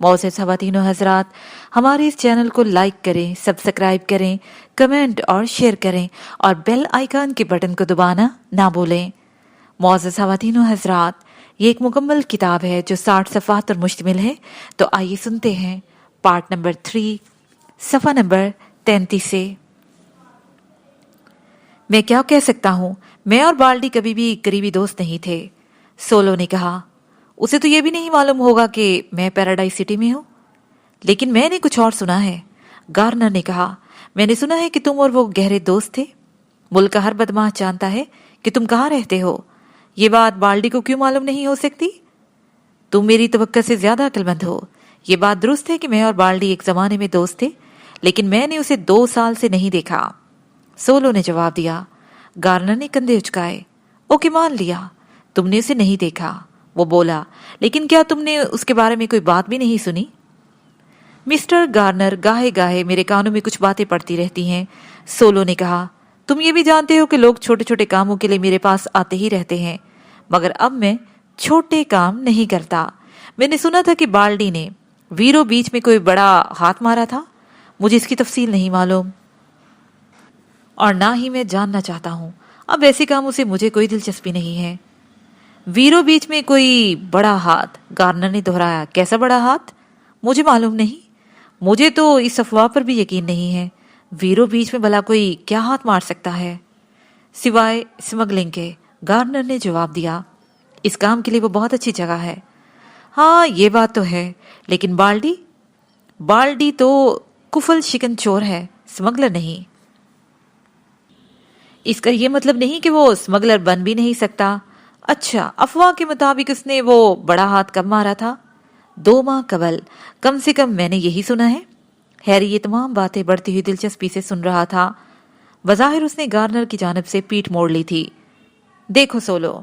معزز خواتین و حضرات، ہمارے اس چینل کو لائک کریں، سبسکرائب کریں، کمنٹ اور شیئر کریں اور بیل آئیکن کے بٹن کو دبانا نہ بھولیں۔ معزز خواتین و حضرات، یہ ایک مکمل کتاب ہے جو 60 صفحات پر مشتمل ہے، تو آئیے سنتے ہیں پارٹ نمبر 3 صفحہ نمبر 33 سے۔ میں کیا کہہ سکتا ہوں، میں اور بالڈی کبھی بھی قریبی دوست نہیں تھے، سولو نے کہا۔ اسے تو یہ بھی نہیں معلوم ہوگا کہ میں پیراڈائز سٹی میں ہوں۔ لیکن میں نے کچھ اور سنا ہے، گارنر نے کہا۔ میں نے سنا ہے کہ تم اور وہ گہرے دوست تھے۔ ملک کا ہر بدماش جانتا ہے کہ تم کہاں رہتے ہو۔ یہ بات بالڈی کو کیوں معلوم نہیں ہو سکتی؟ تم میری توقع سے زیادہ عقل مند ہو۔ یہ بات درست ہے کہ میں اور بالڈی ایک زمانے میں دوست تھے، لیکن میں نے اسے 2 سال سے نہیں دیکھا، سولو نے جواب دیا۔ گارنر نے کندھے اچکائے۔ اوکے، مان لیا تم نے اسے نہیں دیکھا، وہ بولا، لیکن کیا تم نے اس کے بارے میں کوئی بات بھی نہیں سنی؟ مسٹر گارنر، گاہے گاہے میرے کانوں میں کچھ باتیں پڑتی رہتی ہیں، سولو نے کہا۔ تم یہ بھی جانتے ہو کہ لوگ چھوٹے چھوٹے کاموں کے لیے میرے پاس آتے ہی رہتے ہیں، مگر اب میں چھوٹے کام نہیں کرتا۔ میں نے سنا تھا کہ بالڈی نے ویرو بیچ میں کوئی بڑا ہاتھ مارا تھا۔ مجھے اس کی تفصیل نہیں معلوم اور نہ ہی میں جاننا چاہتا ہوں۔ اب ایسے کاموں سے مجھے کوئی دلچسپی نہیں ہے۔ ویرو بیچ میں کوئی بڑا ہاتھ، گارنر نے دہرایا۔ کیسا بڑا ہاتھ؟ مجھے معلوم نہیں۔ مجھے تو اس افواہ پر بھی یقین نہیں ہے۔ ویرو بیچ میں بھلا کوئی کیا ہاتھ مار سکتا ہے سوائے اسمگلنگ کے؟ گارنر نے جواب دیا۔ اس کام کے لیے وہ بہت اچھی جگہ ہے۔ ہاں، یہ بات تو ہے، لیکن بالڈی تو کفل شکن چور ہے، اسمگلر نہیں۔ اس کا یہ مطلب نہیں کہ وہ اسمگلر بن بھی نہیں سکتا۔ اچھا، افواہ کے مطابق اس نے وہ بڑا ہاتھ کب مارا تھا؟ 2 ماہ قبل، کم سے کم میں نے یہی سنا ہے۔ ہیری یہ تمام باتیں بڑھتی ہوئی دلچسپی سے سن رہا تھا۔ بظاہر اس نے گارنر کی جانب سے پیٹھ موڑ لی تھی۔ دیکھو سولو،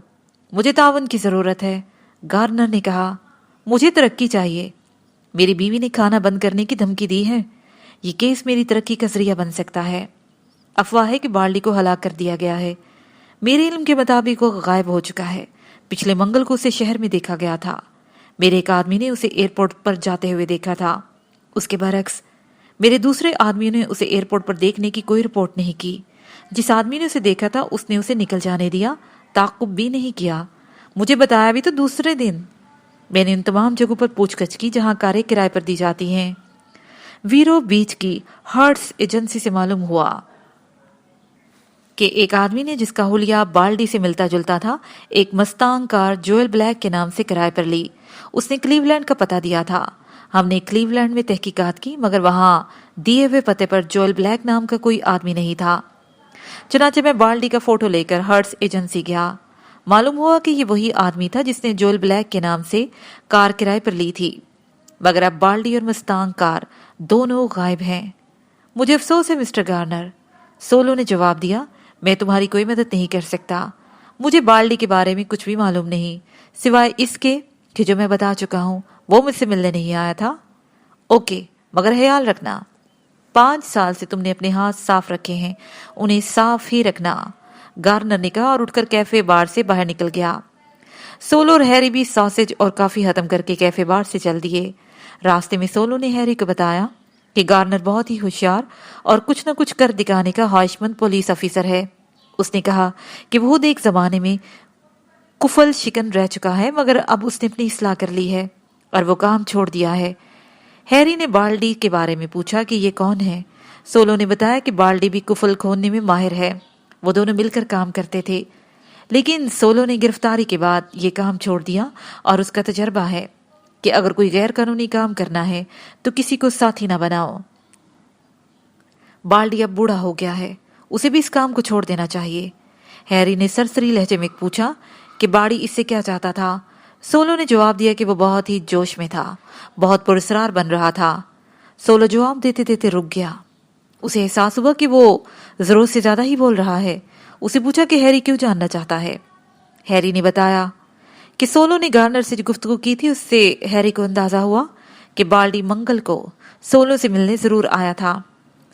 مجھے تعاون کی ضرورت ہے، گارنر نے کہا۔ مجھے ترقی چاہیے۔ میری بیوی نے کھانا بند کرنے کی دھمکی دی ہے۔ یہ کیس میری ترقی کا ذریعہ بن سکتا ہے۔ افواہ ہے کہ بالڈی کو ہلاک کر دیا گیا ہے۔ میرے علم کے مطابق وہ غائب ہو چکا ہے۔ پچھلے منگل کو اسے شہر میں دیکھا گیا تھا۔ میرے ایک آدمی نے اسے ایئرپورٹ پر جاتے ہوئے دیکھا تھا۔ اس کے برعکس میرے دوسرے آدمیوں نے اسے ایئرپورٹ پر دیکھنے کی کوئی رپورٹ نہیں کی۔ جس آدمی نے اسے دیکھا تھا اس نے اسے نکل جانے دیا، تعقب بھی نہیں کیا۔ مجھے بتایا بھی تو دوسرے دن۔ میں نے ان تمام جگہوں پر پوچھ گچھ کی جہاں کاریں کرائے پر دی جاتی ہیں۔ ویرو بیچ کی ہرٹس ایجنسی سے معلوم ہوا کہ ایک آدمی نے، جس کا حلیہ بالڈی سے ملتا جلتا تھا، ایک مستانگ کار جوئل بلیک کے نام سے کرائے پر لی۔ اس نے کلیولینڈ کا پتہ دیا تھا۔ ہم نے کلیولینڈ میں تحقیقات کی، مگر وہاں دیے ہوئے پتے پر جوئل بلیک نام کا کوئی آدمی نہیں تھا۔ چنانچہ میں بالڈی کا فوٹو لے کر ہرٹس ایجنسی گیا۔ معلوم ہوا کہ یہ وہی آدمی تھا جس نے جوئل بلیک کے نام سے کار کرائے پر لی تھی، مگر اب بالڈی اور مستانگ کار دونوں غائب ہیں۔ مجھے افسوس ہے مسٹر گارنر، سولو نے جواب دیا۔ میں تمہاری کوئی مدد نہیں کر سکتا۔ مجھے بالڈی کے بارے میں کچھ بھی معلوم نہیں، سوائے اس کے کہ جو میں بتا چکا ہوں۔ وہ مجھ سے ملنے نہیں آیا تھا۔ اوکے، مگر خیال رکھنا 5 سال سے تم نے اپنے ہاتھ صاف رکھے ہیں، انہیں صاف ہی رکھنا، گارنر نے کہا اور اٹھ کر کیفے بار سے باہر نکل گیا۔ سولو اور ہیری بھی ساسج اور کافی ختم کر کے کیفے بار سے چل دیے۔ راستے میں سولو نے ہیری کو بتایا کہ گارنر بہت ہی ہوشیار اور کچھ نہ کچھ کر دکھانے کا خواہش مند پولیس افیسر ہے۔ اس نے کہا کہ وہ خود ایک زمانے میں کفل شکن رہ چکا ہے، مگر اب اس نے اپنی اصلاح کر لی ہے اور وہ کام چھوڑ دیا ہے۔ ہیری نے بالڈی کے بارے میں پوچھا کہ یہ کون ہے۔ سولو نے بتایا کہ بالڈی بھی کفل کھودنے میں ماہر ہے، وہ دونوں مل کر کام کرتے تھے، لیکن سولو نے گرفتاری کے بعد یہ کام چھوڑ دیا اور اس کا تجربہ ہے کہ اگر کوئی غیر قانونی کام کرنا ہے تو کسی کو ساتھی نہ بناؤ۔ بالڈی اب بوڑھا ہو گیا ہے، اسے بھی اس کام کو چھوڑ دینا چاہیے۔ ہیری نے سرسری لہجے میں پوچھا کہ باڑی اس سے کیا چاہتا تھا۔ سولو نے جواب دیا کہ وہ بہت ہی جوش میں تھا، بہت پراسرار بن رہا تھا۔ سولو جواب دیتے دیتے رک گیا۔ اسے احساس ہوا کہ وہ ضرورت سے زیادہ ہی بول رہا ہے۔ اسے پوچھا کہ ہیری کیوں جاننا چاہتا ہے۔ ہیری نے بتایا کہ سولو نے گارنر سے جو گفتگو کی تھی اس سے ہیری کو اندازہ ہوا کہ بالڈی منگل کو سولو سے ملنے ضرور آیا تھا۔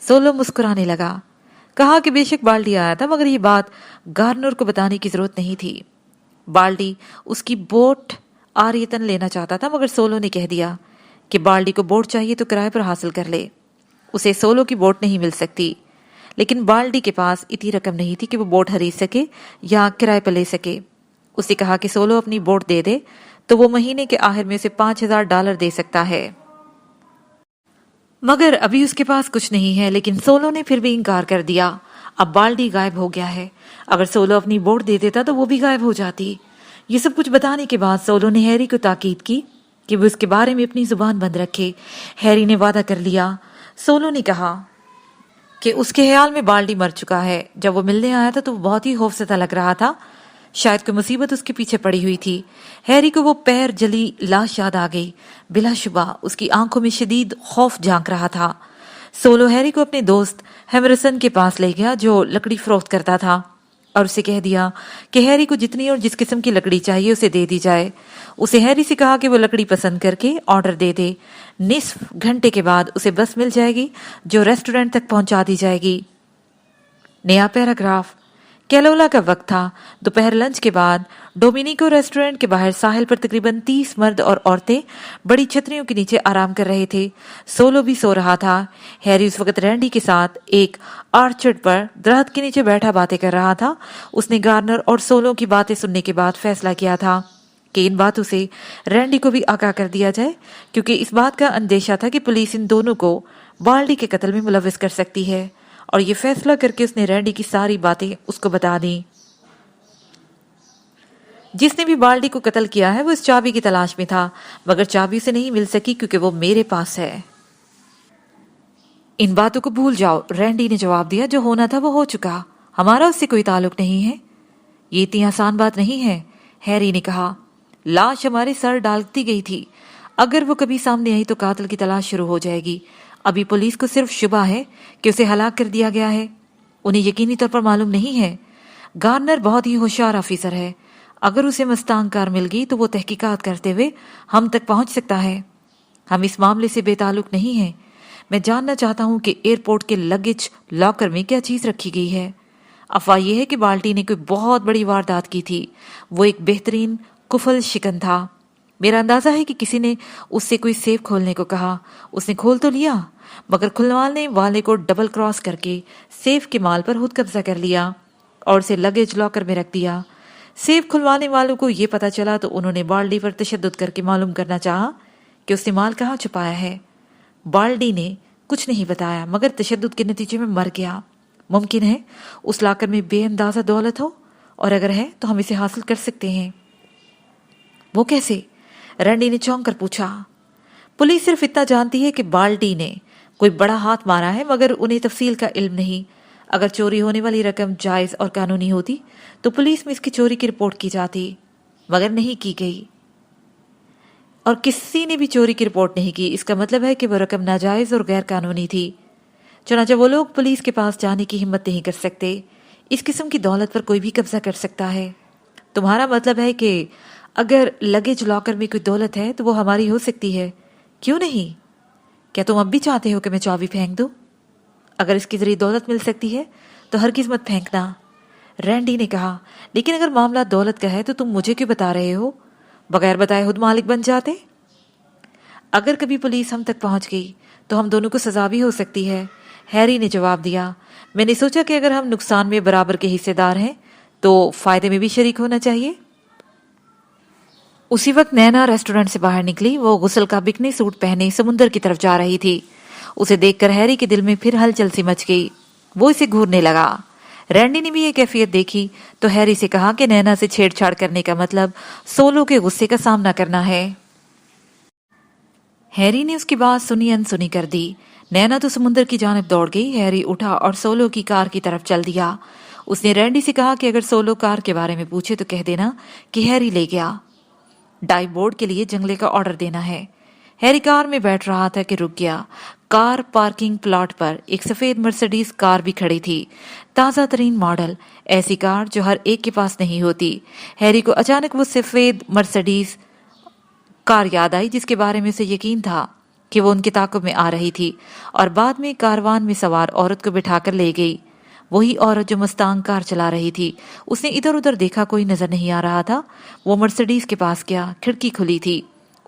سولو مسکرانے لگا، کہا کہ بے شک بالڈی آیا تھا، مگر یہ بات گارنر کو بتانے کی ضرورت نہیں تھی۔ بالڈی اس کی بوٹ آریتن لینا چاہتا تھا، مگر سولو نے کہہ دیا کہ بالڈی کو بوٹ چاہیے تو کرائے پر حاصل کر لے، اسے سولو کی بوٹ نہیں مل سکتی، لیکن بالڈی کے پاس اتنی رقم نہیں تھی کہ وہ بوٹ خرید سکے یا کرائے پر لے سکے۔ اسے کہا کہ سولو اپنی بوٹ دے دے تو وہ مہینے کے آخر میں اسے $5000 دے سکتا ہے، مگر ابھی اس کے پاس کچھ نہیں ہے۔ لیکن سولو نے پھر بھی انکار کر دیا۔ اب بالڈی غائب ہو گیا ہے، اگر سولو اپنی بوٹ دے دیتا تو وہ بھی غائب ہو جاتی۔ یہ سب کچھ بتانے کے بعد سولو نے ہیری کو تاکید کی کہ وہ اس کے بارے میں اپنی زبان بند رکھے۔ ہیری نے وعدہ کر لیا۔ سولو نے کہا کہ اس کے خیال میں بالڈی مر چکا ہے۔ جب وہ ملنے آیا تھا تو وہ بہت ہی خوفزدہ لگ رہا تھا، شاید کوئی مصیبت اس کے پیچھے پڑی ہوئی تھی۔ ہیری کو وہ پیر جلی لاش یاد آ گئی۔ بلا شبہ اس کی آنکھوں میں شدید خوف جھانک رہا تھا۔ سولو ہیری کو اپنے دوست ہیمرسن کے پاس لے گیا جو لکڑی فروخت کرتا تھا، اور اسے کہہ دیا کہ ہیری کو جتنی اور جس قسم کی لکڑی چاہیے اسے دے دی جائے۔ اسے ہیری سے کہا کہ وہ لکڑی پسند کر کے آرڈر دے دے۔ نصف گھنٹے کے بعد اسے بس مل جائے گی جو ریسٹورنٹ تک پہنچا دی جائے گی۔ نیا پیراگراف۔ کیلولا کا وقت تھا۔ دوپہر لنچ کے بعد ڈومینیکو ریسٹورنٹ کے باہر ساحل پر تقریباً 30 مرد اور عورتیں بڑی چھتریوں کے نیچے آرام کر رہے تھے۔ سولو بھی سو رہا تھا۔ ہیری اس وقت رینڈی کے ساتھ ایک آرچرڈ پر درخت کے نیچے بیٹھا باتیں کر رہا تھا۔ اس نے گارنر اور سولو کی باتیں سننے کے بعد فیصلہ کیا تھا کہ ان باتوں سے رینڈی کو بھی آگاہ کر دیا جائے، کیونکہ اس بات کا اندیشہ تھا کہ پولیس ان دونوں کو بالڈی کے قتل میں ملوث کر سکتی ہے، اور یہ فیصلہ کر کے اس نے رینڈی کی ساری باتیں اس کو بتا دیں۔ جس نے بھی بالڈی کو قتل کیا ہے وہ اس چابی کی تلاش میں تھا، مگر چابی اسے نہیں مل سکی کیونکہ وہ میرے پاس ہے۔ ان باتوں کو بھول جاؤ، رینڈی نے جواب دیا۔ جو ہونا تھا وہ ہو چکا، ہمارا اس سے کوئی تعلق نہیں ہے۔ یہ اتنی آسان بات نہیں ہے، ہیری نے کہا۔ لاش ہمارے سر ڈالتی گئی تھی، اگر وہ کبھی سامنے آئی تو قاتل کی تلاش شروع ہو جائے گی۔ ابھی پولیس کو صرف شبہ ہے کہ اسے ہلاک کر دیا گیا ہے، انہیں یقینی طور پر معلوم نہیں ہے۔ گارنر بہت ہی ہوشیار آفیسر ہے، اگر اسے مستانگ کار مل گئی تو وہ تحقیقات کرتے ہوئے ہم تک پہنچ سکتا ہے۔ ہم اس معاملے سے بے تعلق نہیں ہیں۔ میں جاننا چاہتا ہوں کہ ایئرپورٹ کے لگیج لاکر میں کیا چیز رکھی گئی ہے۔ افواہ یہ ہے کہ بالٹی نے کوئی بہت بڑی واردات کی تھی۔ وہ ایک بہترین کفل شکن تھا۔ میرا اندازہ ہے کہ کسی نے اس سے کوئی سیف کھولنے کو کہا۔ اس نے کھول تو لیا، مگر کھلوانے والے کو ڈبل کراس کر کے سیف کے مال پر خود قبضہ کر لیا اور اسے لگیج لاکر میں رکھ دیا۔ سیف کھلوانے والوں کو یہ پتا چلا تو انہوں نے بالڈی پر تشدد کر کے معلوم کرنا چاہا کہ اس نے مال کہاں چھپایا ہے۔ بالڈی نے کچھ نہیں بتایا، مگر تشدد کے نتیجے میں مر گیا۔ ممکن ہے اس لاکر میں بے اندازہ دولت ہو، اور اگر ہے تو ہم اسے حاصل کر سکتے ہیں۔ وہ کیسے؟ رینڈی نے چونک کر پوچھا۔ پولیس صرف اتنا جانتی ہے کہ بالڈی نے کوئی بڑا ہاتھ مارا ہے، مگر انہیں تفصیل کا علم نہیں۔ اگر چوری ہونے والی رقم جائز اور قانونی ہوتی تو پولیس میں اس کی چوری کی رپورٹ کی جاتی، مگر نہیں کی گئی، اور کسی نے بھی چوری کی رپورٹ نہیں کی۔ اس کا مطلب ہے کہ وہ رقم ناجائز اور غیر قانونی تھی، چنانچہ وہ لوگ پولیس کے پاس جانے کی ہمت نہیں کر سکتے۔ اس قسم کی دولت پر کوئی بھی قبضہ کر سکتا ہے۔ تمہارا مطلب ہے کہ اگر لگیج لاکر میں کوئی دولت ہے تو وہ ہماری ہو سکتی ہے؟ کیوں نہیں؟ کیا تم اب بھی چاہتے ہو کہ میں چابی پھینک دوں؟ اگر اس کے ذریعے دولت مل سکتی ہے تو ہرگز مت پھینکنا، رینڈی نے کہا۔ لیکن اگر معاملہ دولت کا ہے تو تم مجھے کیوں بتا رہے ہو؟ بغیر بتائے خود مالک بن جاتے۔ اگر کبھی پولیس ہم تک پہنچ گئی تو ہم دونوں کو سزا بھی ہو سکتی ہے، ہیری نے جواب دیا۔ میں نے سوچا کہ اگر ہم نقصان میں برابر کے حصے دار ہیں تو فائدے میں بھی شریک ہونا چاہیے۔ اسی وقت نینا ریسٹورنٹ سے باہر نکلی۔ وہ غسل کا بکنے سوٹ پہنے سمندر کی طرف جا رہی تھی۔ اسے دیکھ کر ہیری کے دل میں پھر ہلچل سی مچ گئی۔ وہ اسے گھورنے لگا۔ رینڈی نے بھی یہ کیفیت دیکھی تو ہیری سے کہا کہ نینا سے چھیڑ چھاڑ کرنے کا مطلب سولو کے غصے کا سامنا کرنا ہے۔ ہیری نے اس کی بات سنی انسنی کر دی۔ نینا تو سمندر کی جانب دوڑ گئی۔ ہیری اٹھا اور سولو کی کار کی طرف چل دیا۔ اس نے رینڈی سے کہا کہ اگر سولو کار کے بارے میں پوچھے تو کہہ دینا کہ ہیری لے گیا۔ ڈائیو بورڈ کے لیے جنگلے کا آرڈر دینا ہے۔ ہیری کار میں بیٹھ رہا تھا کہ رک گیا۔ کار پارکنگ پلاٹ پر ایک سفید مرسیڈیز کار بھی کھڑی تھی، تازہ ترین ماڈل، ایسی کار جو ہر ایک کے پاس نہیں ہوتی۔ ہیری کو اچانک وہ سفید مرسیڈیز کار یاد آئی جس کے بارے میں اسے یقین تھا کہ وہ ان کے تعاقب میں آ رہی تھی اور بعد میں کاروان میں سوار عورت کو بٹھا کر لے گئی۔ وہی عورت جو مستانگ کار چلا رہی تھی۔ اس نے ادھر ادھر دیکھا، کوئی نظر نہیں آ رہا تھا۔ وہ مرسیڈیز کے پاس گیا، کھڑکی کھلی تھی۔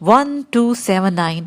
1279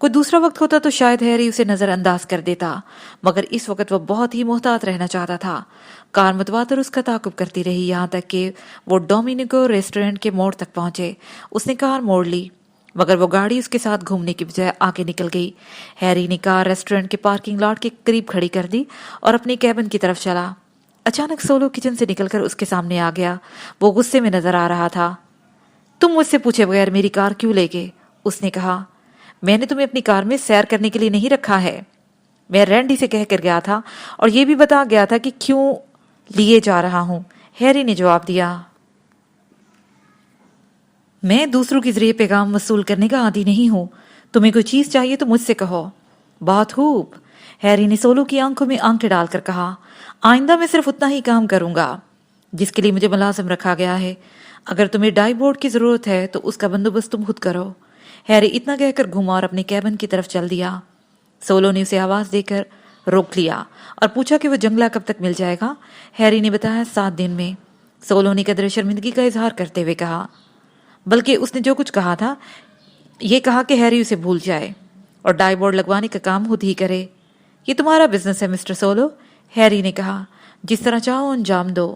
کوئی دوسرا وقت ہوتا تو شاید ہیری اسے نظر انداز کر دیتا، مگر اس وقت وہ بہت ہی محتاط رہنا چاہتا تھا۔ کار متواتر اس کا تعاقب کرتی رہی یہاں تک کہ وہ ڈومینیکو ریسٹورنٹ کے موڑ تک پہنچے۔ اس نے کار موڑ لی، مگر وہ گاڑی اس کے ساتھ گھومنے کی بجائے آگے نکل گئی۔ ہیری نے کار ریسٹورنٹ کے پارکنگ لاٹ کے قریب کھڑی کر دی اور اپنے کیبن کی طرف چلا۔ اچانک سولو کچن سے نکل کر اس کے سامنے آ گیا۔ وہ غصے میں نظر آ رہا تھا۔ تم مجھ سے پوچھے بغیر میری کار کیوں لے گئے؟ اس نے کہا۔ میں نے تمہیں اپنی کار میں سیر کرنے کے لیے نہیں رکھا ہے، میں رینڈی سے کہہ کر گیا تھا اور یہ بھی بتا گیا تھا کہ کیوں لیے جا رہا ہوں، ہیری نے جواب دیا۔ میں دوسروں کے ذریعے پیغام وصول کرنے کا عادی نہیں ہوں، تمہیں کوئی چیز چاہیے تو مجھ سے کہو۔ بہت خوب، ہیری نے سولو کی آنکھوں میں آنکھیں ڈال کر کہا۔ آئندہ میں صرف اتنا ہی کام کروں گا جس کے لیے مجھے ملازم رکھا گیا ہے۔ اگر تمہیں ڈائی بورڈ کی ضرورت ہے تو اس کا بندوبست تم خود کرو۔ ہیری اتنا کہہ کر گھوما اور اپنے کیبن کی طرف چل دیا۔ سولو نے اسے آواز دے کر روک لیا اور پوچھا کہ وہ جنگلہ کب تک مل جائے گا۔ ہیری نے بتایا 7 دن میں۔ سولو نے قدر شرمندگی کا اظہار کرتے ہوئے کہا، بلکہ اس نے جو کچھ کہا تھا یہ کہا کہ ہیری اسے بھول جائے اور ڈائی بورڈ لگوانے کا کام خود ہی کرے۔ یہ تمہارا بزنس ہے مسٹر سولو، ہیری نے کہا، جس طرح چاہو انجام دو۔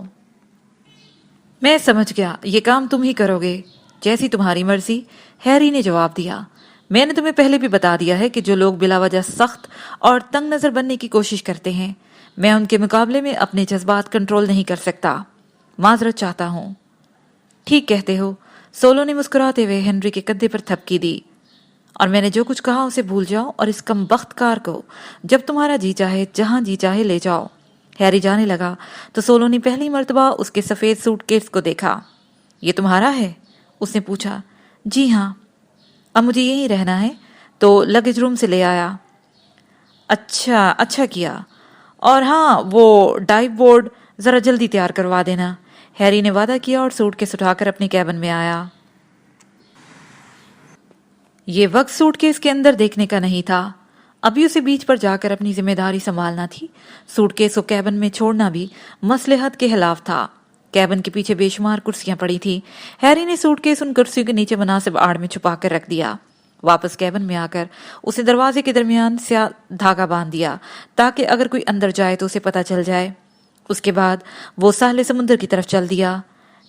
میں سمجھ گیا، یہ کام تم ہی کرو گے، جیسی تمہاری مرضی، ہیری نے جواب دیا۔ میں نے تمہیں پہلے بھی بتا دیا ہے کہ جو لوگ بلا وجہ سخت اور تنگ نظر بننے کی کوشش کرتے ہیں، میں ان کے مقابلے میں اپنے جذبات کنٹرول نہیں کر سکتا۔ معذرت چاہتا ہوں۔ ٹھیک کہتے ہو، سولو نے مسکراتے ہوئے ہنری کے کندھے پر تھپکی دی۔ اور میں نے جو کچھ کہا اسے بھول جاؤ اور اس کم بخت کار کو جب تمہارا جی چاہے جہاں جی چاہے لے جاؤ۔ ہیری جانے لگا تو سولو نے پہلی مرتبہ اس کے سفید سوٹ کیس کو دیکھا۔ یہ تمہارا ہے؟ اس نے پوچھا۔ جی ہاں، اب مجھے یہیں رہنا ہے تو لگیج روم سے لے آیا۔ اچھا کیا، اور ہاں وہ ڈائیو بورڈ ذرا جلدی تیار کروا دینا۔ ہیری نے وعدہ کیا اور سوٹ کیس اٹھا کر اپنے کیبن میں آیا۔ یہ وقت سوٹ کیس کے اندر دیکھنے کا نہیں تھا، ابھی اسے بیچ پر جا کر اپنی ذمہ داری سنبھالنا تھی۔ سوٹ کیس کو کیبن میں چھوڑنا بھی مصلحت کے خلاف تھا۔ کیبن کے پیچھے بے شمار کرسیاں پڑی تھی۔ ہیری نے سوٹ کیس ان کرسیوں کے نیچے مناسب آڑ میں چھپا کر رکھ دیا۔ واپس کیبن میں آ کر اسے دروازے کے درمیان سیاہ دھاگا باندھ دیا تاکہ اگر کوئی اندر جائے تو اسے پتہ چل جائے۔ اس کے بعد وہ ساحل سمندر کی طرف چل دیا۔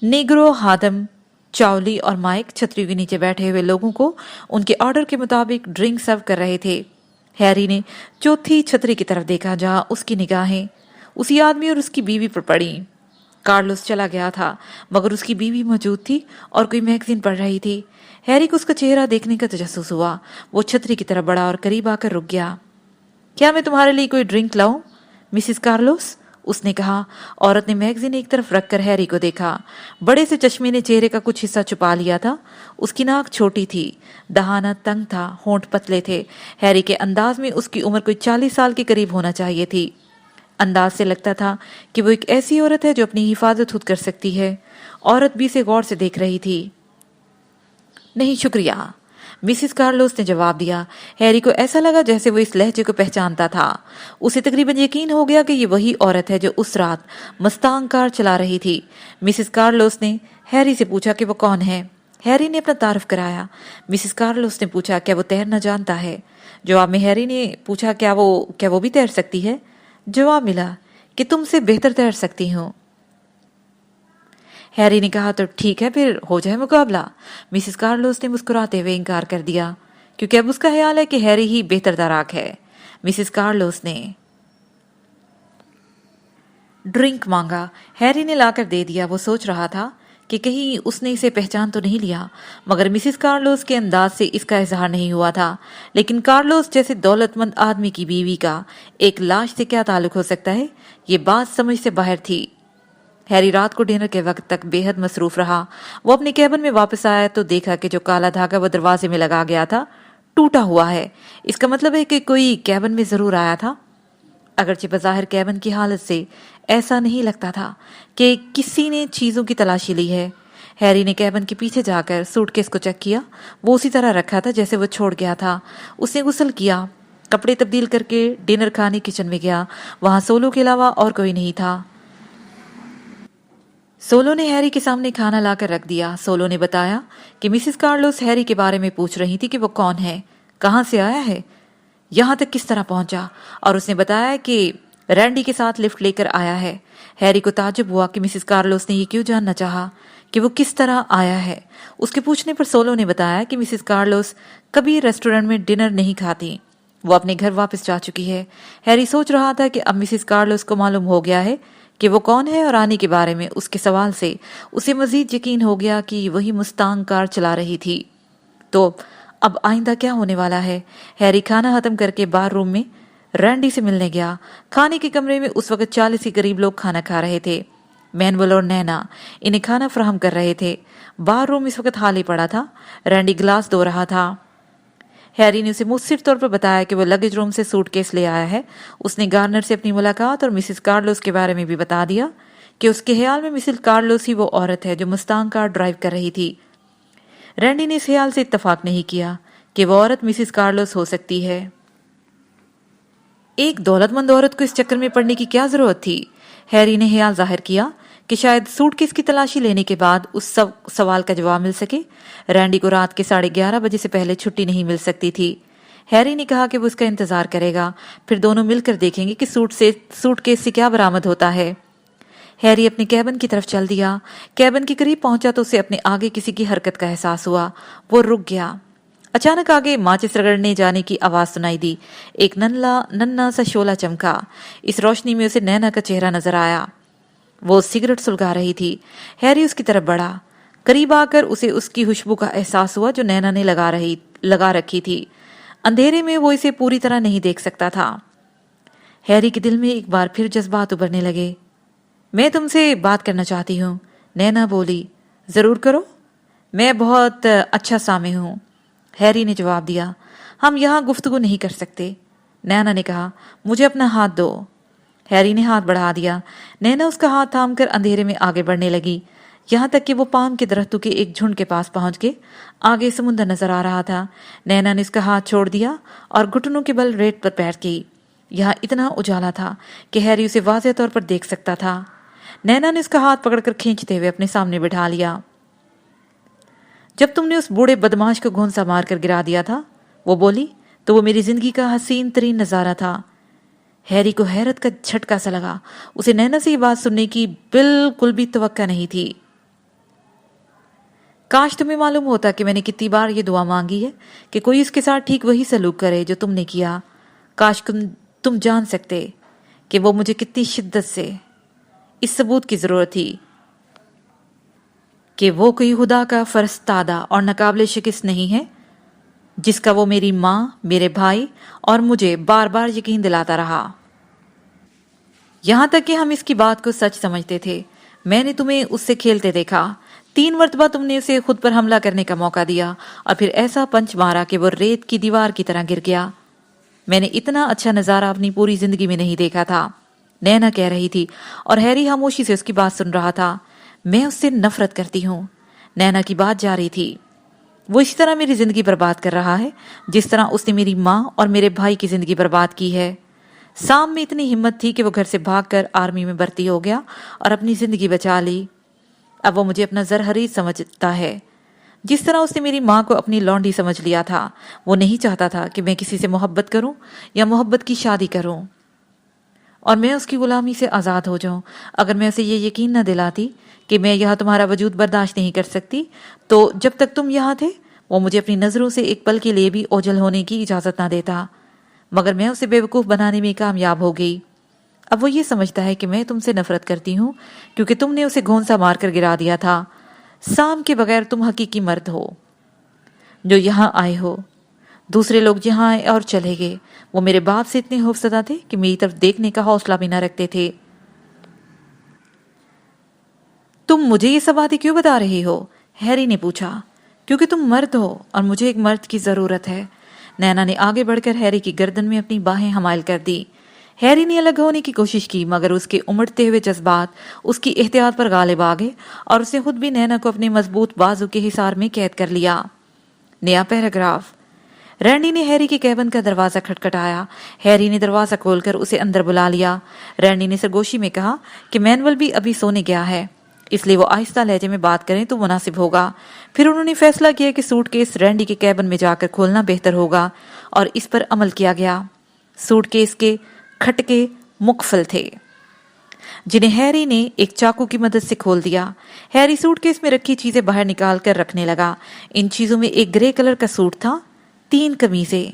نیگرو خادم چاولی اور مائک چھتری کے نیچے بیٹھے ہوئے لوگوں کو ان کے آرڈر کے مطابق ڈرنک سرو کر رہے تھے۔ ہیری نے چوتھی چھتری کی طرف دیکھا جہاں اس کی نگاہیں اسی آدمی اور اس کی بیوی پر پڑیں۔ کارلوس چلا گیا تھا مگر اس کی بیوی موجود تھی اور کوئی میگزین پڑھ رہی تھی۔ ہیری کو اس کا چہرہ دیکھنے کا تجسس ہوا۔ وہ چھتری کی طرف بڑھا اور قریب آ کر رک گیا۔ کیا میں تمہارے لیے کوئی ڈرنک لاؤں مسز کارلوس؟ اس نے کہا۔ عورت نے میگزین ایک طرف رکھ کر ہیری کو دیکھا۔ بڑے سے چشمے نے چہرے کا کچھ حصہ چھپا لیا تھا۔ اس کی ناک چھوٹی تھی، دہانہ تنگ تھا، ہونٹ پتلے تھے۔ ہیری کے انداز میں اس کی عمر کوئی 40 سال کے قریب ہونا چاہیے تھی۔ انداز سے لگتا تھا کہ وہ ایک ایسی عورت ہے جو اپنی حفاظت خود کر سکتی ہے۔ عورت بھی اسے غور سے دیکھ رہی تھی۔ نہیں شکریہ، مسز کارلوس نے جواب دیا۔ ہیری کو ایسا لگا جیسے وہ اس لہجے کو پہچانتا تھا۔ اسے تقریباً یقین ہو گیا کہ یہ وہی عورت ہے جو اس رات مستانگ کار چلا رہی تھی۔ مسز کارلوس نے ہیری سے پوچھا کہ وہ کون ہے۔ ہیری نے اپنا تعارف کرایا۔ مسز کارلوس نے پوچھا کیا وہ تیرنا جانتا ہے۔ جواب میں ہیری نے پوچھا کیا وہ بھی تیر سکتی ہے۔ جواب ملا کہ تم سے بہتر تیر سکتی ہوں۔ ہیری نے کہا تو ٹھیک ہے پھر ہو جائے مقابلہ۔ مسز کارلوس نے مسکراتے ہوئے انکار کر دیا کیونکہ اب اس کا خیال ہے کہ ہیری ہی بہتر تیراک ہے۔ مسز کارلوس نے ڈرنک مانگا۔ ہیری نے لا کر دے دیا۔ وہ سوچ رہا تھا کہ کہیں اس نے اسے پہچان تو نہیں لیا، مگر مسز کارلوس کے انداز سے اس کا اظہار نہیں ہوا تھا۔ لیکن کارلوس جیسے دولت مند آدمی کی بیوی کا ایک لاش سے کیا تعلق ہو سکتا ہے، یہ بات سمجھ سے باہر تھی۔ ہیری رات کو ڈنر کے وقت تک بے حد مصروف رہا۔ وہ اپنے کیبن میں واپس آیا تو دیکھا کہ جو کالا دھاگا وہ دروازے میں لگا گیا تھا ٹوٹا ہوا ہے۔ اس کا مطلب ہے کہ کوئی کیبن میں ضرور آیا تھا، اگرچہ بظاہر کیبن کی حالت سے ایسا نہیں لگتا تھا کہ کسی نے چیزوں کی تلاشی لی ہے۔ ہیری نے کیبن کے پیچھے جا کر سوٹ کیس کو چیک کیا۔ وہ اسی طرح رکھا تھا جیسے وہ چھوڑ گیا تھا۔ اس نے غسل کیا، کپڑے تبدیل کر کے ڈنر کھانے کچن میں گیا۔ وہاں سولو کے علاوہ اور کوئی نہیں تھا۔ سولو نے ہیری کے سامنے کھانا لا کر رکھ دیا۔ سولو نے بتایا کہ مسز کارلوس ہیری کے بارے میں پوچھ رہی تھی کہ وہ کون ہے۔ کہاں سے آیا ہے؟ یہاں تک کس طرح پہنچا؟ اور اس نے بتایا کہ رینڈی کے ساتھ لفٹ لے کر آیا ہے۔ ہیری کو تعجب ہوا کہ مسز کارلوس نے یہ کیوں جاننا چاہا کہ وہ کس طرح آیا ہے۔ اس کے پوچھنے پر سولو نے بتایا کہ مسز کارلوس کبھی ریسٹورنٹ میں ڈنر نہیں کھاتی، وہ اپنے گھر واپس جا چکی ہے۔ ہیری سوچ رہا تھا کہ اب مسز کارلوس کو معلوم ہو گیا ہے کہ وہ کون ہے، اور آنے کے بارے میں اس کے سوال سے اسے مزید یقین ہو گیا کہ وہی مستانگ کار چلا رہی تھی۔ تو اب آئندہ کیا ہونے والا ہے؟ ہیری کھانا ختم کر کے بار روم میں رینڈی سے ملنے گیا۔ کھانے کے کمرے میں اس وقت 40 کے قریب لوگ کھانا کھا رہے تھے۔ مینول اور نینا انہیں کھانا فراہم کر رہے تھے۔ بار روم اس وقت خالی پڑا تھا۔ رینڈی گلاس دھو رہا تھا۔ ہیری نے اسے مؤثر طور پر بتایا کہ وہ لگیج روم سے سوٹ کیس لے آیا ہے۔ اس نے گارنر سے اپنی ملاقات اور مسز کارلوس کے بارے میں بھی بتا دیا کہ اس کے خیال میں مسز کارلوس ہی وہ عورت ہے جو مستانگ کار ڈرائیو کر رہی تھی۔ رینڈی نے اس خیال سے اتفاق نہیں کیا کہ وہ عورت مسز کارلوس ہو سکتی ہے۔ ایک دولت مند عورت کو اس چکر میں پڑنے کی کیا ضرورت تھی؟ ہیری نے خیال ظاہر کیا کہ شاید سوٹ کیس کی تلاشی لینے کے بعد اس سوال کا جواب مل سکے۔ رینڈی کو رات کے 11:30 بجے سے پہلے چھٹی نہیں مل سکتی تھی۔ ہیری نے کہا کہ وہ اس کا انتظار کرے گا، پھر دونوں مل کر دیکھیں گے کہ سوٹ کیس سے کیا برآمد ہوتا ہے۔ ہیری اپنے کیبن کی طرف چل دیا۔ کیبن کے قریب پہنچا تو اسے اپنے آگے کسی کی حرکت کا احساس ہوا۔ وہ رک گیا۔ اچانک آگے ماچس رگڑنے جانے کی آواز سنائی دی۔ ایک ننھا سا شعلہ چمکا۔ اس روشنی میں اسے نینا کا چہرہ نظر آیا۔ وہ سگریٹ سلگا رہی تھی۔ ہیری اس کی طرف بڑھا۔ قریب آ کر اسے اس کی خوشبو کا احساس ہوا جو نینا نے لگا رکھی تھی۔ اندھیرے میں وہ اسے پوری طرح نہیں دیکھ سکتا تھا۔ ہیری کے دل میں ایک بار پھر جذبات ابھرنے لگے۔ میں تم سے بات کرنا چاہتی ہوں، نینا بولی۔ ضرور کرو، میں بہت اچھا سامع ہوں، ہیری نے جواب دیا۔ ہم یہاں گفتگو نہیں کر سکتے، نینا نے کہا۔ مجھے اپنا ہاتھ دو۔ ہیری نے ہاتھ بڑھا دیا۔ نینا اس کا ہاتھ تھام کر اندھیرے میں آگے بڑھنے لگی، یہاں تک کہ وہ پام کے درختوں کے ایک جھنڈ کے پاس پہنچ گئے۔ آگے سمندر نظر آ رہا تھا۔ نینا نے اس کا ہاتھ چھوڑ دیا اور گھٹنوں کے بل ریت پر بیٹھ گئی۔ یہاں اتنا اجالا تھا کہ ہیری اسے واضح طور پر دیکھ سکتا تھا۔ نینا نے اس کا ہاتھ پکڑ کر کھینچتے ہوئے اپنے سامنے بٹھا لیا۔ جب تم نے اس بوڑھے بدماش کو گھونسا مار کر گرا دیا تھا، وہ بولی، تو وہ میری زندگی کا حسین ترین نظارہ تھا۔ ہیری کو حیرت کا جھٹکا سا لگا۔ اسے نینا سے یہ بات سننے کی بالکل بھی توقع نہیں تھی۔ کاش تمہیں معلوم ہوتا کہ میں نے کتنی بار یہ دعا مانگی ہے کہ کوئی اس کے ساتھ ٹھیک وہی سلوک کرے جو تم نے کیا۔ کاش تم جان سکتے کہ وہ مجھے کتنی شدت سے اس ثبوت کی ضرورت تھی کہ وہ کوئی خدا کا فرستادہ اور ناقابل شکست نہیں ہے، جس کا وہ میری ماں، میرے بھائی اور مجھے بار بار یقین دلاتا رہا، یہاں تک کہ ہم اس کی بات کو سچ سمجھتے تھے۔ میں نے تمہیں اس سے کھیلتے دیکھا۔ 3 مرتبہ تم نے اسے خود پر حملہ کرنے کا موقع دیا اور پھر ایسا پنچ مارا کہ وہ ریت کی دیوار کی طرح گر گیا۔ میں نے اتنا اچھا نظارہ اپنی پوری زندگی میں نہیں دیکھا تھا، نینا کہہ رہی تھی، اور ہیری خاموشی سے اس کی بات سن رہا تھا۔ میں اس سے نفرت کرتی ہوں، نینا کی بات جاری تھی۔ وہ اسی طرح میری زندگی برباد کر رہا ہے جس طرح اس نے میری ماں اور میرے بھائی کی زندگی برباد کی ہے۔ سام میں اتنی ہمت تھی کہ وہ گھر سے بھاگ کر آرمی میں بھرتی ہو گیا اور اپنی زندگی بچا لی۔ اب وہ مجھے اپنا زرہری سمجھتا ہے، جس طرح اس نے میری ماں کو اپنی لونڈی سمجھ لیا تھا۔ وہ نہیں چاہتا تھا کہ میں کسی سے محبت کروں یا محبت کی شادی کروں اور میں اس کی غلامی سے آزاد ہو جاؤں۔ اگر میں اسے یہ یقین نہ دلاتی کہ میں یہاں تمہارا وجود برداشت نہیں کر سکتی، تو جب تک تم یہاں تھے وہ مجھے اپنی نظروں سے ایک پل کے لیے بھی اوجھل ہونے کی اجازت نہ دیتا، مگر میں اسے بیوقوف بنانے میں کامیاب ہو گئی۔ اب وہ یہ سمجھتا ہے کہ میں تم سے نفرت کرتی ہوں کیونکہ تم نے اسے گھونسا مار کر گرا دیا تھا۔ سام کے بغیر تم حقیقی مرد ہو جو یہاں آئے ہو۔ دوسرے لوگ یہاں آئے اور چلے گئے، وہ میرے باپ سے اتنے خوفزدہ تھے کہ میری طرف دیکھنے کا حوصلہ بھی نہ رکھتے تھے۔ تم مجھے یہ سب باتیں کیوں بتا رہی ہو؟ ہیری نے پوچھا۔ کیونکہ تم مرد ہو اور مجھے ایک مرد کی ضرورت ہے۔ نینا نے آگے بڑھ کر ہیری کی گردن میں اپنی باہیں حمائل کر دی۔ ہیری نے الگ ہونے کی کوشش کی مگر اس کے امڑتے ہوئے جذبات اس کی احتیاط پر غالب آ گئے اور اسے خود بھی نینا کو اپنے مضبوط بازو کے حصار میں قید کر لیا۔ نیا پیراگراف۔ رینڈی نے ہیری کے کیبن کا دروازہ کھٹکھٹایا۔ ہیری نے دروازہ کھول کر اسے اندر بلا لیا۔ رینڈی نے سرگوشی میں کہا کہ مینول بھی ابھی سونے گیا ہے۔ اس لیے وہ آہستہ لہجے میں بات کریں تو مناسب ہوگا۔ پھر انہوں نے فیصلہ کیا کہ سوٹ کیس رینڈی کے کیبن میں جا کر کھولنا بہتر ہوگا، اور اس پر عمل کیا گیا۔ سوٹ کیس کے کھٹکے مقفل تھے جنہیں ہیری نے ایک چاقو کی مدد سے کھول دیا۔ ہیری سوٹ کیس میں رکھی چیزیں باہر نکال کر رکھنے لگا۔ ان چیزوں میں ایک گرے کلر کا سوٹ تھا، 3 قمیضیں،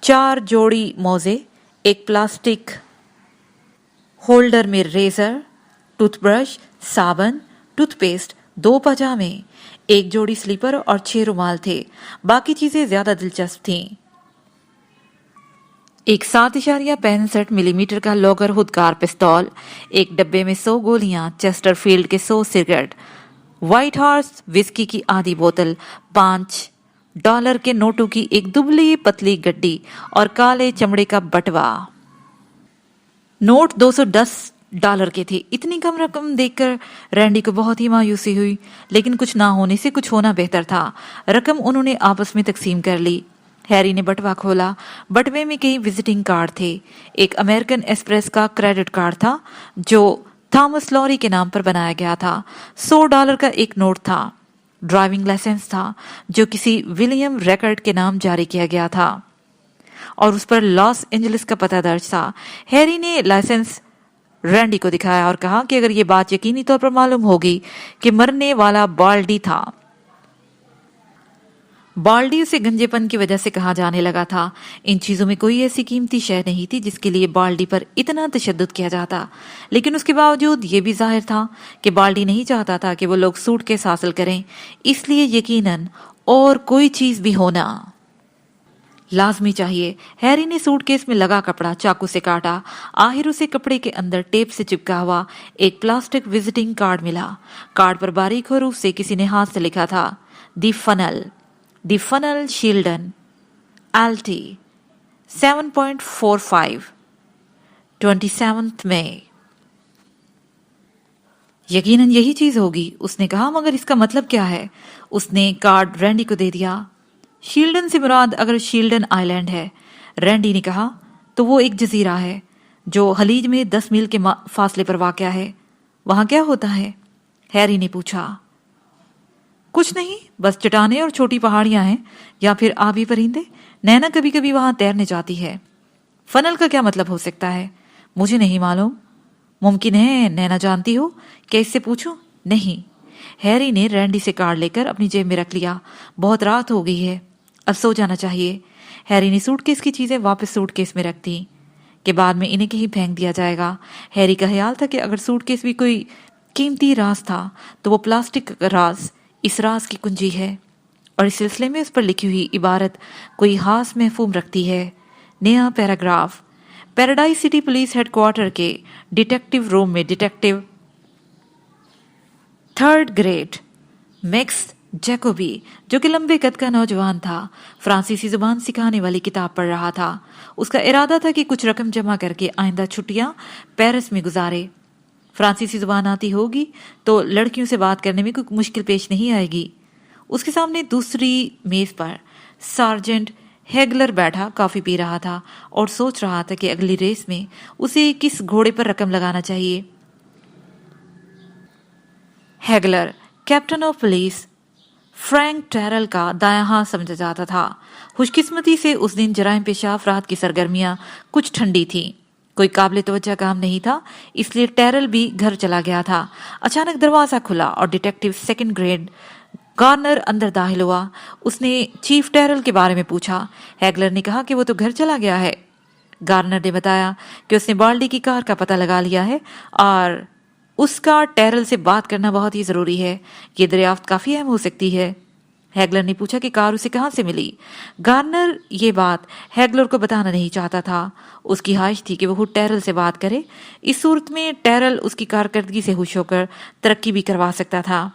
4 جوڑی موزے، ایک پلاسٹک ہولڈر میں ریزر، ٹوتھ برش، صابن، ٹوتھ پیسٹ، 2 پاجامے، ایک جوڑی سلیپر اور 6 رومال تھے۔ باقی چیزیں زیادہ دلچسپ تھیں۔ ایک 7.65 ملی میٹر کا لوگر خودکار پستول، ایک ڈبے میں 100 گولیاں، چیسٹر فیلڈ کے 100 سگریٹ، وائٹ ہارس وسکی کی آدھی بوتل، $5 کے نوٹوں کی ایک دبلی پتلی گڈی اور کالے چمڑے کا بٹوا۔ نوٹ $210 کے تھے۔ اتنی کم رقم دیکھ کر رینڈی کو بہت ہی مایوسی ہوئی، لیکن کچھ نہ ہونے سے کچھ ہونا بہتر تھا۔ رقم انہوں نے آپس میں تقسیم کر لی۔ ہیری نے بٹوا کھولا۔ بٹوے میں کئی وزٹنگ کارڈ تھے۔ ایک امریکن ایکسپریس کا کریڈٹ کارڈ تھا جو تھامس لوری کے نام پر بنایا گیا تھا۔ $100 کا ایک نوٹ تھا۔ ڈرائیونگ لائسنس تھا جو کسی ولیم ریکارڈ کے نام جاری کیا گیا تھا اور اس پر لاس اینجلس کا پتہ درج تھا۔ ہیری نے لائسنس رینڈی کو دکھایا اور کہا کہ اگر یہ بات یقینی طور پر معلوم ہوگی کہ مرنے والا بالڈی تھا۔ بالڈی اسے گنجے پن کی وجہ سے کہا جانے لگا تھا۔ ان چیزوں میں کوئی ایسی قیمتی شے نہیں تھی جس کے لیے بالڈی پر اتنا تشدد کیا جاتا، لیکن اس کے باوجود یہ بھی ظاہر تھا کہ بالڈی نہیں چاہتا تھا کہ وہ لوگ سوٹ کیس حاصل کریں، اس لیے یقیناً اور کوئی چیز بھی ہونا لازمی چاہیے۔ ہیری نے سوٹ کیس میں لگا کپڑا چاقو سے کاٹا۔ آخر اسے کپڑے کے اندر ٹیپ سے چپکا ہوا ایک پلاسٹک وزٹنگ کارڈ ملا۔ کارڈ پر باریک حروف سے کسی نے ہاتھ سے لکھا تھا، دی فنل شیلڈن LT 7.45 27 مئی۔ یقیناً یہی چیز ہوگی، اس نے کہا، مگر اس کا مطلب کیا ہے؟ اس نے کارڈ رینڈی کو دے دیا۔ شیلڈن سے مراد اگر شیلڈن آئی لینڈ ہے، رینڈی نے کہا، تو وہ ایک جزیرہ ہے جو خلیج میں 10 میل کے فاصلے پر واقع ہے۔ وہاں کیا ہوتا ہے؟ ہیری نے پوچھا۔ کچھ نہیں، بس چٹانیں اور چھوٹی پہاڑیاں ہیں، یا پھر آبی پرندے۔ نینا کبھی کبھی وہاں تیرنے جاتی ہے۔ فنل کا کیا مطلب ہو سکتا ہے؟ مجھے نہیں معلوم۔ ممکن ہے نینا جانتی ہو، کیا اس سے پوچھوں؟ نہیں۔ ہیری نے رینڈی سے کارڈ لے کر اپنی جیب میں رکھ لیا۔ بہت رات ہو گئی ہے، اب سو جانا چاہیے۔ ہیری نے سوٹ کیس کی چیزیں واپس سوٹ کیس میں رکھ دی کہ بعد میں انہیں کہیں پھینک دیا جائے گا۔ ہیری کا خیال تھا کہ اگر سوٹ کیس بھی کوئی قیمتی راز تھا تو وہ پلاسٹک راز اس راز کی کنجی ہے، اور اس سلسلے میں اس پر لکھی ہوئی عبارت کوئی خاص مفہوم رکھتی ہے۔ نیا paragraph. Paradise City police headquarter کے ڈیٹیکٹیو روم میں detective 3rd grade Max Jacobi, جو کہ لمبے قد کا نوجوان تھا، فرانسیسی زبان سکھانے والی کتاب پڑھ رہا تھا۔ اس کا ارادہ تھا کہ کچھ رقم جمع کر کے آئندہ چھٹیاں پیرس میں گزارے۔ فرانسیسی زبان آتی ہوگی تو لڑکیوں سے بات کرنے میں کوئی مشکل پیش نہیں آئے گی۔ اس کے سامنے دوسری میز پر سارجنٹ ہیگلر بیٹھا کافی پی رہا تھا اور سوچ رہا تھا کہ اگلی ریس میں اسے کس گھوڑے پر رقم لگانا چاہیے۔ ہیگلر captain of police Frank Terrell کا دایاں ہاتھ سمجھا جاتا تھا۔ خوش قسمتی سے اس دن جرائم پیشہ افراد کی سرگرمیاں کچھ ٹھنڈی تھیں، کوئی قابل توجہ کام نہیں تھا، اس لیے ٹیرل بھی گھر چلا گیا تھا۔ اچانک دروازہ کھلا اور ڈیٹیکٹیو 2nd گریڈ گارنر اندر داخل ہوا۔ اس نے چیف ٹیرل کے بارے میں پوچھا۔ ہیگلر نے کہا کہ وہ تو گھر چلا گیا ہے۔ گارنر نے بتایا کہ اس نے بالڈی کی کار کا پتہ لگا لیا ہے اور اس کا ٹیرل سے بات کرنا بہت ہی ضروری ہے۔ یہ دریافت کافی اہم ہو سکتی ہے۔ ہیگلر نے پوچھا کہ کار اسے کہاں سے ملی؟ گارنر یہ بات ہیگلر کو بتانا نہیں چاہتا تھا۔ اس کی خواہش تھی کہ وہ خود ٹیرل سے بات کرے۔ اس صورت میں ٹیرل اس کی کارکردگی سے خوش ہو کر ترقی بھی کروا سکتا تھا۔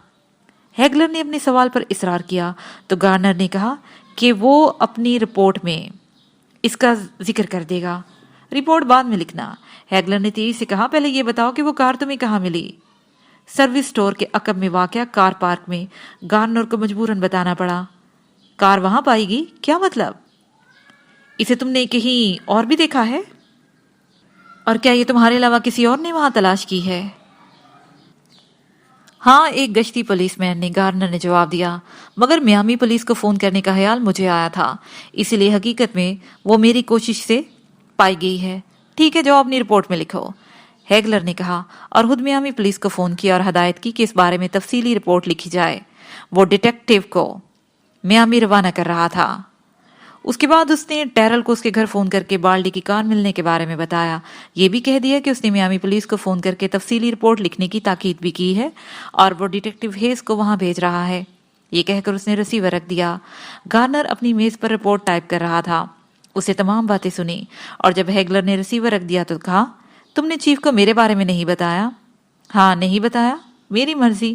ہیگلر نے اپنے سوال پر اصرار کیا تو گارنر نے کہا کہ وہ اپنی رپورٹ میں اس کا ذکر کر دے گا۔ رپورٹ بعد میں لکھنا۔ ہیگلر نے تیزی سے کہا، پہلے یہ بتاؤ کہ وہ کار تمہیں کہاں ملی؟ سروس سٹور کے عقب میں واقع کار پارک میں۔ گارنر کو مجبوراً بتانا پڑا۔ کار وہاں پائی گئی؟ کیا مطلب؟ اسے تم نے کہیں اور بھی دیکھا ہے؟ اور کیا یہ تمہارے علاوہ کسی اور نے وہاں تلاش کی ہے؟ ہاں، ایک گشتی پولیس مین نے، گارنر نے جواب دیا، مگر میامی پولیس کو فون کرنے کا خیال مجھے آیا تھا، اسی لیے حقیقت میں وہ میری کوشش سے پائی گئی ہے۔ ٹھیک ہے، جو اپنی رپورٹ میں لکھو، ہیگلر نے کہا، اور خود میامی پولیس کو فون کیا اور ہدایت کی کہ اس بارے میں تفصیلی رپورٹ لکھی جائے۔ وہ ڈیٹیکٹیو کو میامی روانہ کر رہا تھا۔ اس کے بعد اس نے ٹیرل کو اس کے گھر فون کر کے بالڈی کی کار ملنے کے بارے میں بتایا، یہ بھی کہہ دیا کہ اس نے میامی پولیس کو فون کر کے تفصیلی رپورٹ لکھنے کی تاکید بھی کی ہے اور وہ ڈیٹیکٹیو ہیز کو وہاں بھیج رہا ہے۔ یہ کہہ کر اس نے ریسیور رکھ دیا۔ گارنر اپنی میز پر رپورٹ ٹائپ کر رہا تھا۔ اسے تمام باتیں سنی اور جب ہیگلر نے ریسیور رکھ دیا تو کہا، تم نے چیف کو میرے بارے میں نہیں بتایا؟ ہاں، نہیں بتایا، میری مرضی،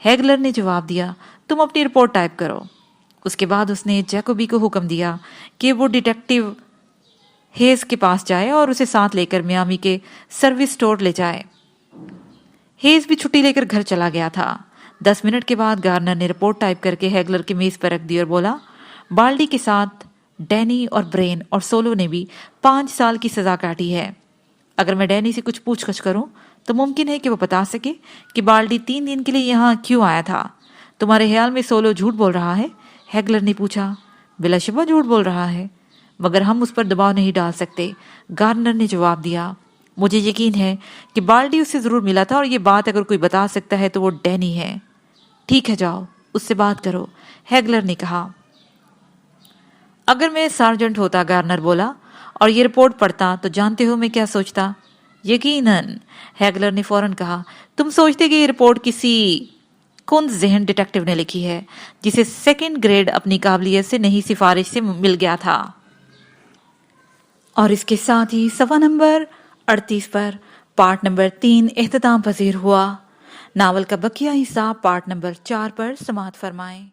ہیگلر نے جواب دیا، تم اپنی رپورٹ ٹائپ کرو۔ اس کے بعد اس نے جیکوبی کو حکم دیا کہ وہ ڈیٹیکٹیو ہیز کے پاس جائے اور اسے ساتھ لے کر میامی کے سروس سٹور لے جائے۔ ہیز بھی چھٹی لے کر گھر چلا گیا تھا۔ 10 منٹ کے بعد گارنر نے رپورٹ ٹائپ کر کے ہیگلر کی میز پر رکھ دی اور بولا، بالڈی کے ساتھ ڈینی اور برین اور سولو نے بھی 5 سال کی سزا کاٹی ہے۔ اگر میں ڈینی سے کچھ پوچھ گچھ کروں تو ممکن ہے کہ وہ بتا سکے کہ بالڈی 3 دن کے لیے یہاں کیوں آیا تھا۔ تمہارے خیال میں سولو جھوٹ بول رہا ہے؟ ہیگلر نے پوچھا۔ بلا شبہ جھوٹ بول رہا ہے، مگر ہم اس پر دباؤ نہیں ڈال سکتے، گارنر نے جواب دیا۔ مجھے یقین ہے کہ بالڈی اس سے ضرور ملا تھا اور یہ بات اگر کوئی بتا سکتا ہے تو وہ ڈینی ہے۔ ٹھیک ہے، جاؤ اس سے بات کرو، ہیگلر نے کہا۔ اگر میں سارجنٹ ہوتا، گارنر بولا، اور یہ رپورٹ پڑھتا تو جانتے ہو میں کیا سوچتا؟ یقیناً، ہیگلر نے فوراً کہا، تم سوچتے کہ یہ رپورٹ کسی کن ذہن ڈیٹیکٹیو نے لکھی ہے جسے 2nd گریڈ اپنی قابلیت سے نہیں سفارش سے مل گیا تھا۔ اور اس کے ساتھ ہی صفحہ نمبر 38 پر پارٹ نمبر 3 اختتام پذیر ہوا۔ ناول کا بقیہ حصہ پارٹ نمبر 4 پر سماعت فرمائیں۔